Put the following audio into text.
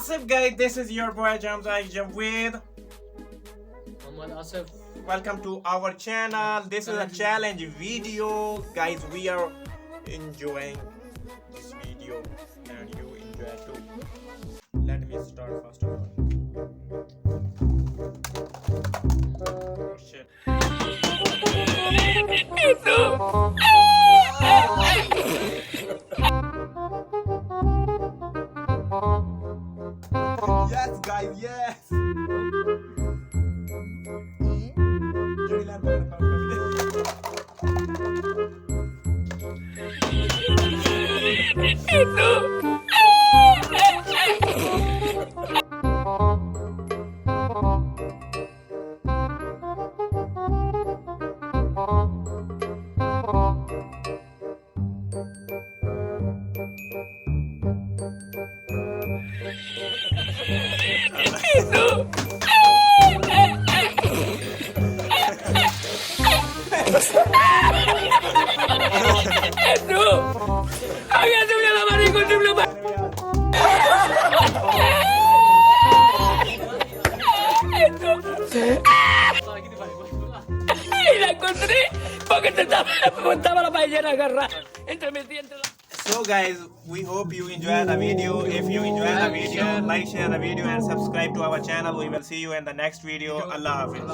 What's up, guys? This is your boy Jaam with. Asif. Welcome to our channel. This is a challenge video, guys. We are enjoying this video, and you enjoy too. Let me start first of all. Oh shit. Yes, guys. Yes. Jadi lihat Itu. Agak tu yang lama ni kau belum. Ila kontri, pakai tetap malah bayar agar intermediate. So guys, we hope you enjoy the video. If you enjoy the video, like, share the video and subscribe to our channel. We will see you in the next video. Allah Hafiz.